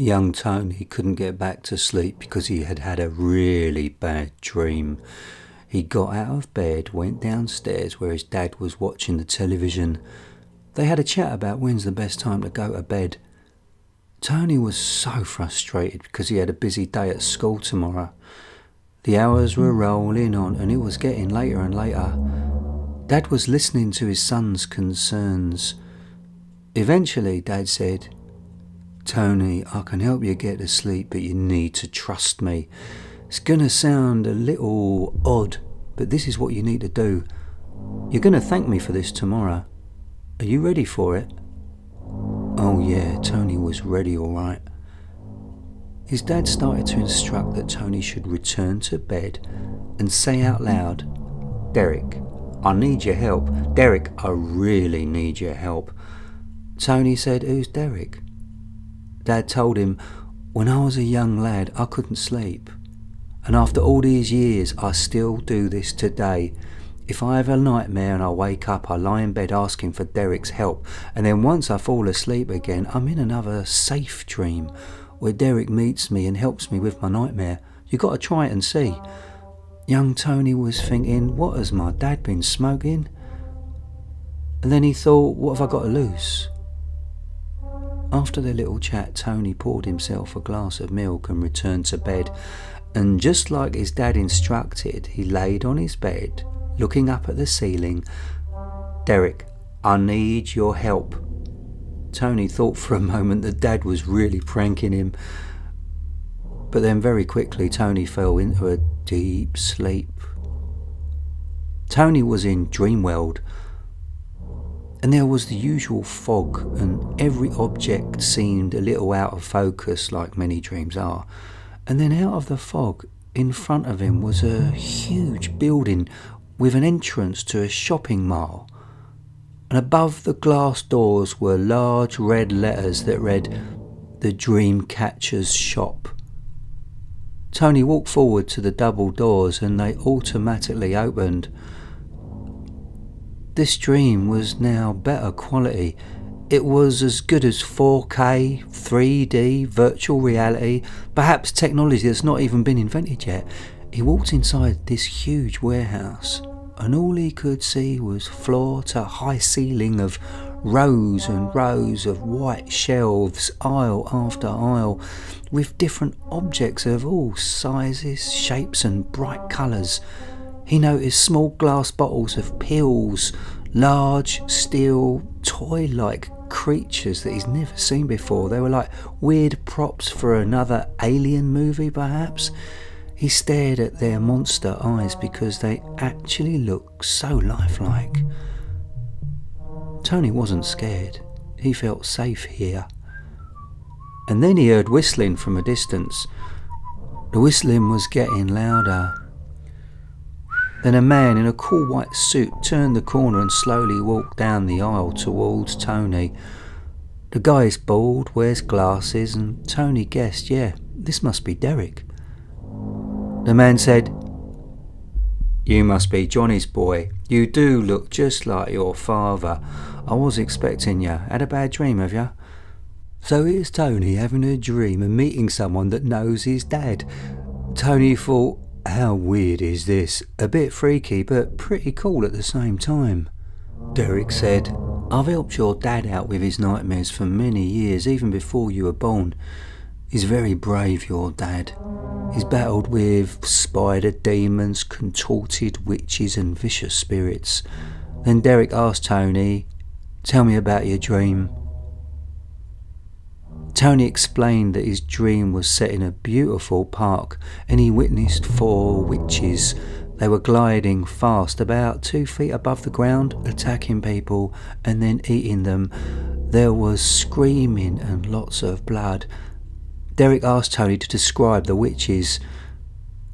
Young Tony couldn't get back to sleep because he had had a really bad dream. He got out of bed, went downstairs where his dad was watching the television. They had a chat about when's the best time to go to bed. Tony was so frustrated because he had a busy day at school tomorrow. The hours were rolling on and it was getting later and later. Dad was listening to his son's concerns. Eventually, Dad said, "Tony, I can help you get to sleep, but you need to trust me. It's going to sound a little odd, but this is what you need to do. You're going to thank me for this tomorrow. Are you ready for it?" Oh yeah, Tony was ready all right. His dad started to instruct that Tony should return to bed and say out loud, "Derek, I need your help. Derek, I really need your help." Tony said, "Who's Derek?" Dad told him, "When I was a young lad, I couldn't sleep. And after all these years, I still do this today. If I have a nightmare and I wake up, I lie in bed asking for Derek's help. And then once I fall asleep again, I'm in another safe dream where Derek meets me and helps me with my nightmare. You got to try it and see." Young Tony was thinking, what has my dad been smoking? And then he thought, what have I got to lose? After their little chat, Tony poured himself a glass of milk and returned to bed. And just like his dad instructed, he laid on his bed, looking up at the ceiling. "Derek, I need your help." Tony thought for a moment that Dad was really pranking him. But then very quickly Tony fell into a deep sleep. Tony was in dream world. And there was the usual fog, and every object seemed a little out of focus, like many dreams are. And then out of the fog, in front of him was a huge building with an entrance to a shopping mall. And above the glass doors were large red letters that read, "The DREAMCATCHERS SHOP." Tony walked forward to the double doors and they automatically opened. This dream was now better quality. It was as good as 4K, 3D, virtual reality, perhaps technology that's not even been invented yet. He walked inside this huge warehouse and all he could see was floor to high ceiling of rows and rows of white shelves, aisle after aisle, with different objects of all sizes, shapes and bright colours. He noticed small glass bottles of pills, large steel toy-like creatures that he's never seen before. They were like weird props for another alien movie perhaps. He stared at their monster eyes because they actually looked so lifelike. Tony wasn't scared. He felt safe here. And then he heard whistling from a distance. The whistling was getting louder. Then a man in a cool white suit turned the corner and slowly walked down the aisle towards Tony. The guy is bald, wears glasses, and Tony guessed, yeah, this must be Derek. The man said, "You must be Johnny's boy. You do look just like your father. I was expecting you. Had a bad dream, have you?" So here's Tony having a dream and meeting someone that knows his dad. Tony thought, how weird is this? A bit freaky, but pretty cool at the same time. Derek said, "I've helped your dad out with his nightmares for many years, even before you were born. He's very brave, your dad. He's battled with spider demons, contorted witches and vicious spirits." Then Derek asked Tony, "Tell me about your dream." Tony explained that his dream was set in a beautiful park and he witnessed 4 witches. They were gliding fast, about 2 feet above the ground, attacking people and then eating them. There was screaming and lots of blood. Derek asked Tony to describe the witches.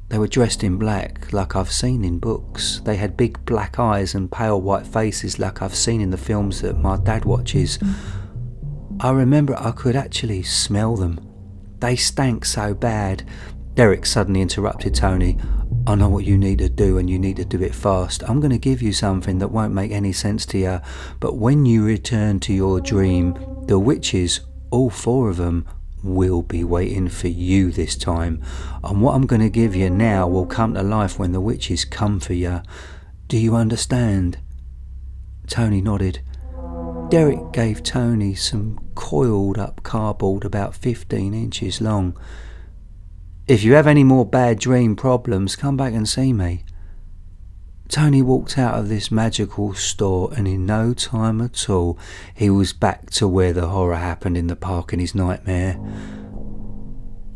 They were dressed in black, like I've seen in books. They had big black eyes and pale white faces, like I've seen in the films that my dad watches. I remember I could actually smell them. They stank so bad. Derek suddenly interrupted Tony. "I know what you need to do and you need to do it fast. I'm going to give you something that won't make any sense to you, but when you return to your dream, the witches, all 4 of them, We'll be waiting for you this time, and what I'm going to give you now will come to life when the witches come for you. Do you understand?" Tony nodded. Derek gave Tony some coiled up cardboard about 15 inches long. "If you have any more bad dream problems, come back and see me." Tony walked out of this magical store, and in no time at all he was back to where the horror happened in the park in his nightmare.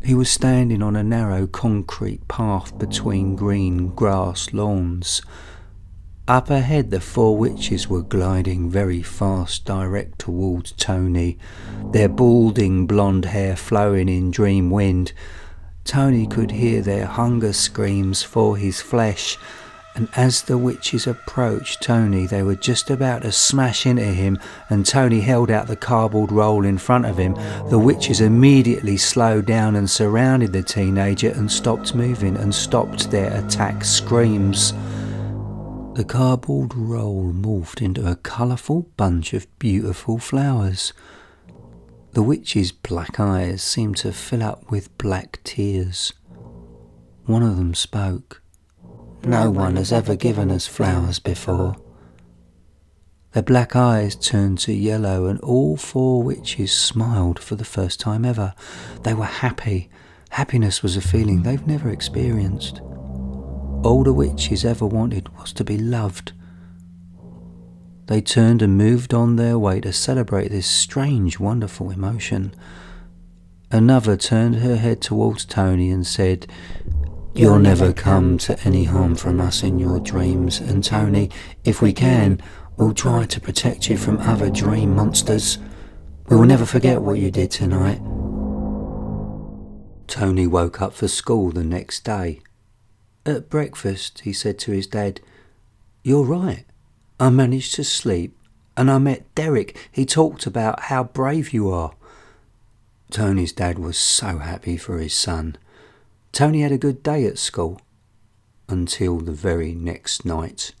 He was standing on a narrow concrete path between green grass lawns. Up ahead the four witches were gliding very fast direct towards Tony, their balding blonde hair flowing in dream wind. Tony could hear their hunger screams for his flesh, and as the witches approached Tony, they were just about to smash into him, and Tony held out the cardboard roll in front of him. The witches immediately slowed down and surrounded the teenager and stopped moving and stopped their attack screams. The cardboard roll morphed into a colourful bunch of beautiful flowers. The witch's black eyes seemed to fill up with black tears. One of them spoke. "No one has ever given us flowers before." Their black eyes turned to yellow, and all four witches smiled for the first time ever. They were happy. Happiness was a feeling they've never experienced. All the witches ever wanted was to be loved. They turned and moved on their way to celebrate this strange, wonderful emotion. Another turned her head towards Tony and said, "You'll never come to any harm from us in your dreams, and Tony, if we can, we'll try to protect you from other dream monsters. We will never forget what you did tonight." Tony woke up for school the next day. At breakfast, he said to his dad, "You're right. I managed to sleep, and I met Derek. He talked about how brave you are." Tony's dad was so happy for his son. Tony had a good day at school, until the very next night.